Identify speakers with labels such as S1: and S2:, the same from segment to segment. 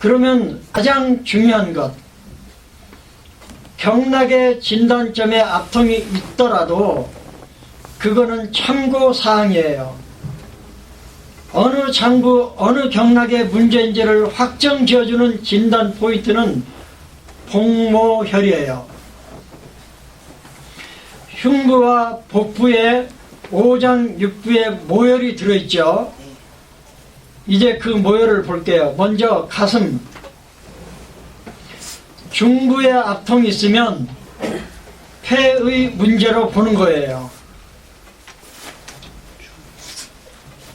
S1: 그러면 가장 중요한 것, 경락의 진단점에 압통이 있더라도 그거는 참고사항이에요. 어느 장부, 어느 경락의 문제인지를 확정 지어주는 진단 포인트는 복모혈이에요. 흉부와 복부에 오장육부에 모혈이 들어있죠. 이제 그 모혈을 볼게요. 먼저 가슴. 중부에 압통이 있으면 폐의 문제로 보는 거예요.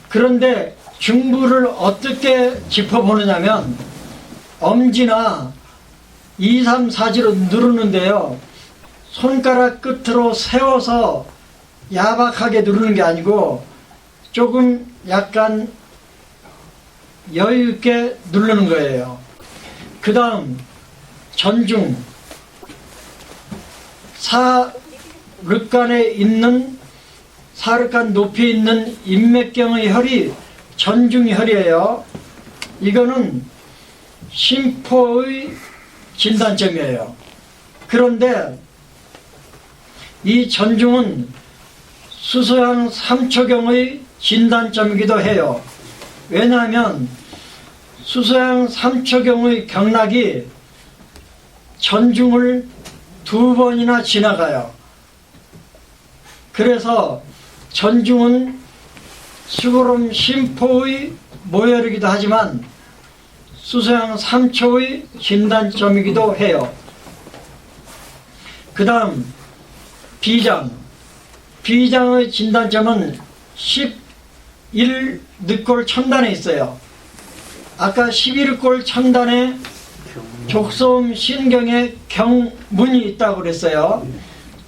S1: 그런데 중부를 어떻게 짚어보느냐면 엄지나 2, 3, 4지로 누르는데요. 손가락 끝으로 세워서 야박하게 누르는 게 아니고 조금 약간 여유 있게 누르는 거예요. 그 다음 전중, 사륵간에 있는 사륵간 높이에 있는 인맥경의 혈이 전중혈이에요. 이거는 심포의 진단점이에요. 그런데 이 전중은 수소양 3초경의 진단점이기도 해요. 왜냐하면 수소양 3초경의 경락이 전중을 2번이나 지나가요. 그래서 전중은 수고름 심포의 모혈이기도 하지만 수소양 3초의 진단점이기도 해요. 그 다음 비장. 비장의 진단점은 11늑골 첨단에 있어요. 아까 11늑골 첨단에 족소음 신경에 경문이 있다고 그랬어요.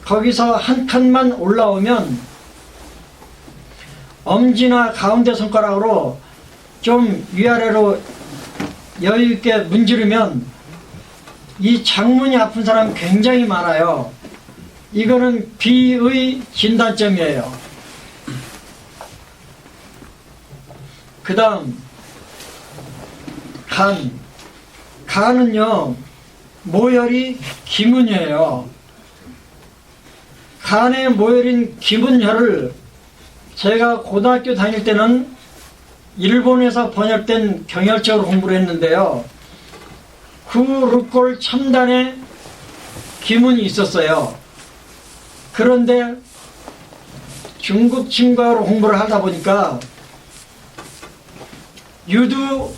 S1: 거기서 한 칸만 올라오면 엄지나 가운데 손가락으로 좀 위아래로 여유 있게 문지르면 이 장문이 아픈 사람 굉장히 많아요. 이거는 비의 진단점이에요. 그 다음 간. 간은요 모혈이 기문이에요. 간의 모혈인 기문혈을 제가 고등학교 다닐 때는 일본에서 번역된 경혈책으로 공부를 했는데요. 구륵골 첨단에 기문이 있었어요. 그런데 중국 친구하고 공부를 하다 보니까 유두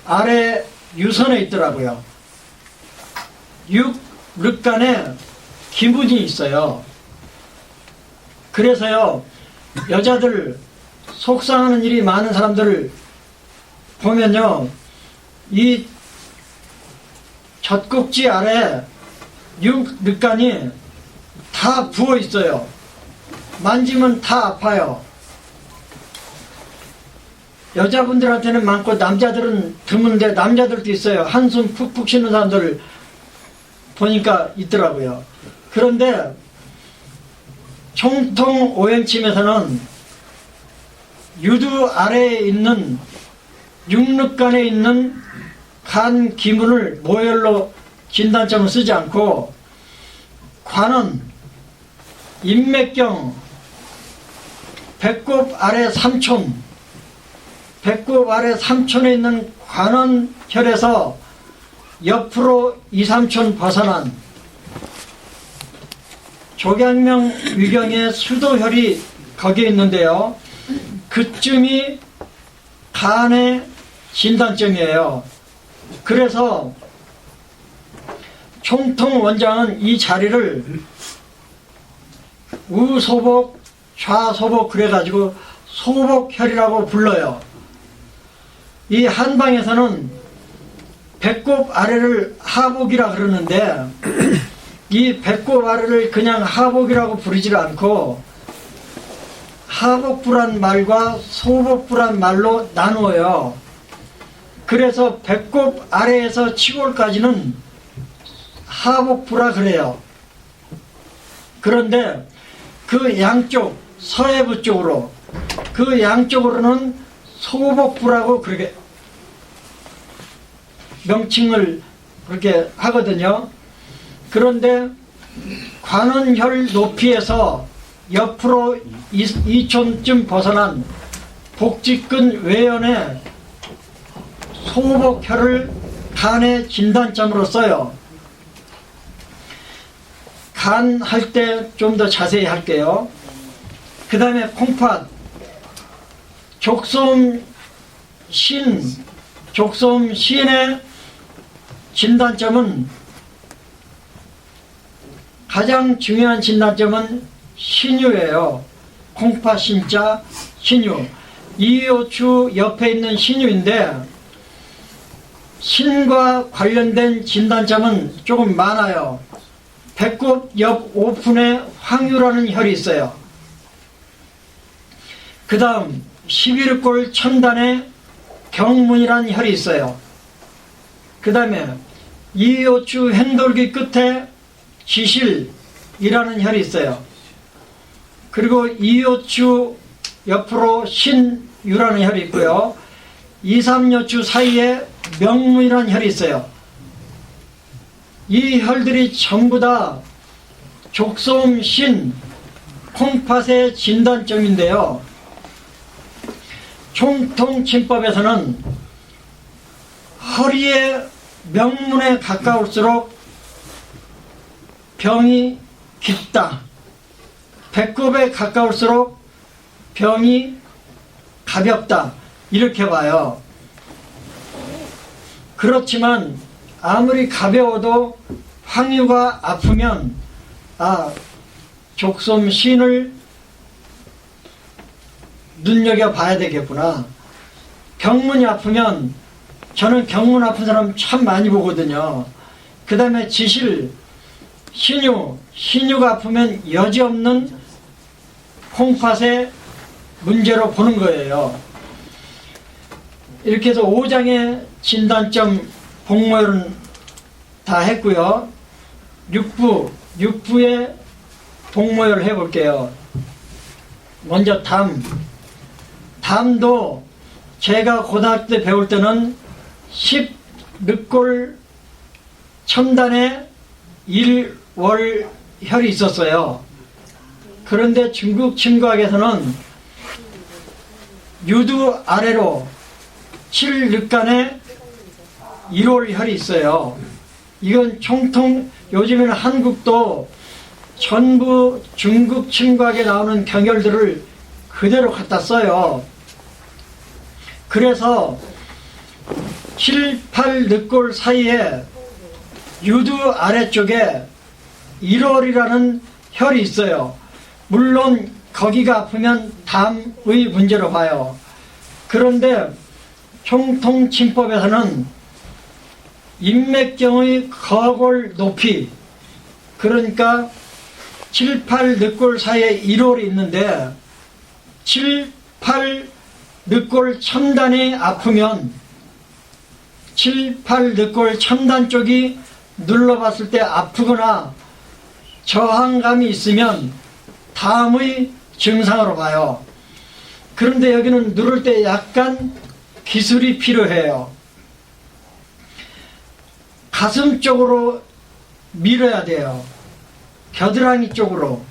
S1: 아래 유선에 있더라고요. 육륵간에 기문이 있어요. 그래서요 여자들 속상하는 일이 많은 사람들을 보면요 이 젖꼭지 아래 육륵간이 다 부어 있어요. 만지면 다 아파요. 여자분들한테는 많고 남자들은 드문데 남자들도 있어요. 한숨 푹푹 쉬는 사람들 보니까 있더라고요. 그런데 총통 오행침에서는 유두 아래에 있는 육륵간에 있는 간 기문을 모혈로 진단점을 쓰지 않고 관은 인맥경 배꼽 아래 삼촌 배꼽 아래 삼촌에 있는 관원혈에서 옆으로 2, 3촌 벗어난 조경명 위경의 수도혈이 거기에 있는데요. 그쯤이 간의 진단점이에요. 그래서 총통 원장은 이 자리를 우소복, 좌소복 그래가지고 소복혈이라고 불러요. 이 한방에서는 배꼽 아래를 하복이라 그러는데 이 배꼽 아래를 그냥 하복이라고 부르지 않고 하복부란 말과 소복부란 말로 나누어요. 그래서 배꼽 아래에서 치골까지는 하복부라 그래요. 그런데 그 양쪽 서해부 쪽으로 그 양쪽으로는 소복부라고 그렇게 명칭을 그렇게 하거든요. 그런데 관원혈 높이에서 옆으로 2촌쯤 벗어난 복직근 외연의 소복혈을 간의 진단점으로 써요. 간 할 때 좀 더 자세히 할게요. 그 다음에 콩팥, 족소음 신의 진단점은, 가장 중요한 진단점은 신유예요. 콩팥 신자 신유. 이요추 옆에 있는 신유인데, 신과 관련된 진단점은 조금 많아요. 배꼽 옆 오픈에 황유라는 혈이 있어요. 그 다음 11골 첨단에 경문이라는 혈이 있어요. 그 다음에 이요추 행돌기 끝에 지실이라는 혈이 있어요. 그리고 이요추 옆으로 신유라는 혈이 있고요. 2, 3요추 사이에 명문이라는 혈이 있어요. 이 혈들이 전부 다 족소음 신 콩팥의 진단점인데요. 총통침법에서는 허리의 명문에 가까울수록 병이 깊다, 배꼽에 가까울수록 병이 가볍다, 이렇게 봐요. 그렇지만 아무리 가벼워도 황유가 아프면 족소음 신을 눈여겨봐야 되겠구나. 경문이 아프면, 저는 경문 아픈 사람 참 많이 보거든요. 그 다음에 지실, 신유가 아프면 여지없는 콩팥의 문제로 보는 거예요. 이렇게 해서 5장의 진단점 복모혈은 다 했고요. 6부의 복모혈을 해볼게요. 먼저 담도 제가 고등학교 때 배울 때는 10늑골 첨단에 1월혈이 있었어요. 그런데 중국 침과학에서는 유두 아래로 7늑간에 1월혈이 있어요. 이건 총통, 요즘에는 한국도 전부 중국 침과학에 나오는 경혈들을 그대로 갖다 써요. 그래서 7, 8 늑골 사이에 유두 아래쪽에 1월이라는 혈이 있어요. 물론 거기가 아프면 담의 문제로 봐요. 그런데 총통침법에서는 인맥경의 거골 높이, 그러니까 7, 8 늑골 사이에 1월이 있는데 7, 8 늑골 첨단이 아프면 7, 8 늑골 첨단 쪽이 눌러봤을 때 아프거나 저항감이 있으면 담의 증상으로 봐요. 그런데 여기는 누를 때 약간 기술이 필요해요. 가슴 쪽으로 밀어야 돼요. 겨드랑이 쪽으로.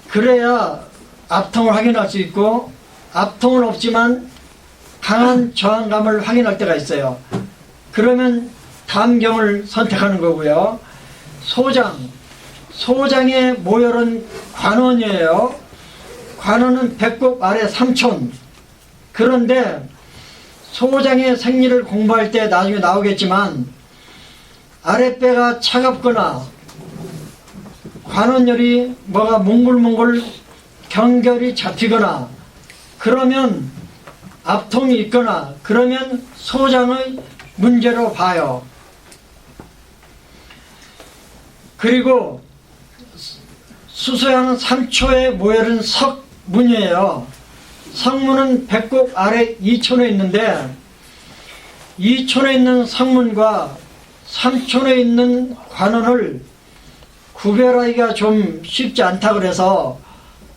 S1: 그래야 압통을 확인할 수 있고, 압통은 없지만 강한 저항감을 확인할 때가 있어요. 그러면 담경을 선택하는 거고요. 소장의 모혈은 관원이에요. 관원은 배꼽 아래 3촌. 그런데 소장의 생리를 공부할 때 나중에 나오겠지만, 아랫배가 차갑거나 관원열이 뭐가 몽글몽글 경결이 잡히거나, 그러면 압통이 있거나, 그러면 소장의 문제로 봐요. 그리고 수소양 3초의 모혈은 석문이에요. 석문은 배꼽 아래 2촌에 있는데, 2촌에 있는 석문과 3촌에 있는 관원을 구별하기가 좀 쉽지 않다 그래서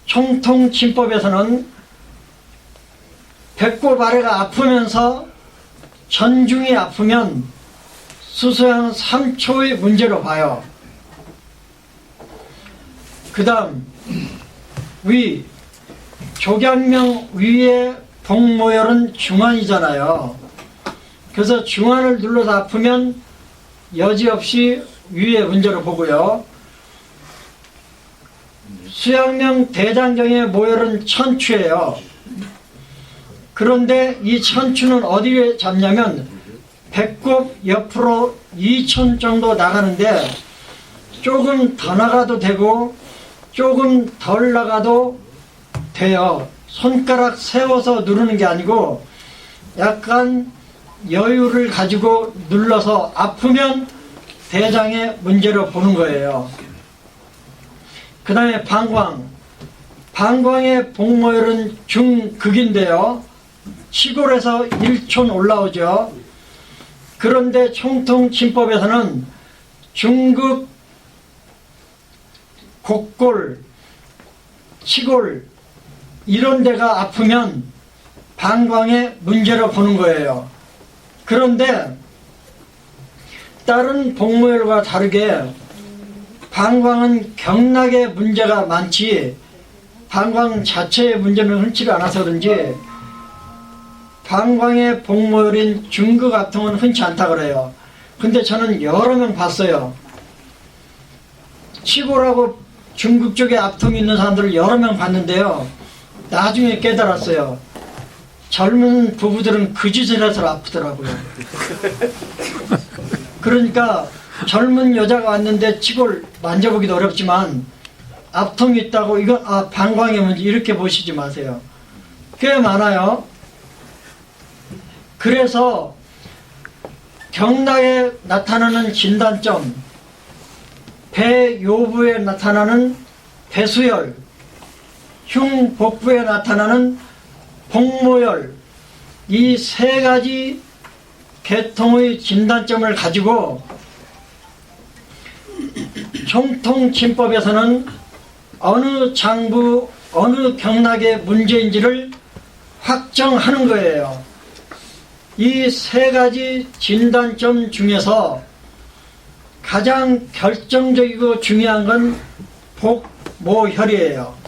S1: 총통침법에서는 배꼽 아래가 아프면서 전중이 아프면 수소양 3초의 문제로 봐요. 그 다음 위, 조경명 위의 복모혈은 중환이잖아요. 그래서 중환을 눌러서 아프면 여지없이 위의 문제로 보고요. 수양명 대장경의 모혈은 천추예요. 그런데 이 천추는 어디에 잡냐면 배꼽 옆으로 2천 정도 나가는데 조금 더 나가도 되고 조금 덜 나가도 돼요. 손가락 세워서 누르는 게 아니고 약간 여유를 가지고 눌러서 아프면 대장의 문제로 보는 거예요. 그 다음에 방광. 방광의 복모혈은 중극인데요. 시골에서 1촌 올라오죠. 그런데 총통침법에서는 중극, 곡골, 치골 이런 데가 아프면 방광의 문제로 보는 거예요. 그런데 다른 복모혈과 다르게 방광은 경락의 문제가 많지 방광 자체의 문제는 흔치가 않아서 그런지 방광의 복모혈인 중극 압통은 흔치 않다 그래요. 근데 저는 여러 명 봤어요. 치골하고 중극 쪽에 압통이 있는 사람들을 여러 명 봤는데요. 나중에 깨달았어요. 젊은 부부들은 그 짓을 해서 아프더라고요. 그러니까 젊은 여자가 왔는데 치골 만져보기도 어렵지만 압통이 있다고 이건 방광의 문제 이렇게 보시지 마세요. 꽤 많아요. 그래서 경락에 나타나는 진단점, 배요부에 나타나는 배수혈, 흉복부에 나타나는 복모혈, 이 세 가지 계통의 진단점을 가지고 총통침법에서는 어느 장부, 어느 경락의 문제인지를 확정하는 거예요. 이 세 가지 진단점 중에서 가장 결정적이고 중요한 건 복모혈이에요.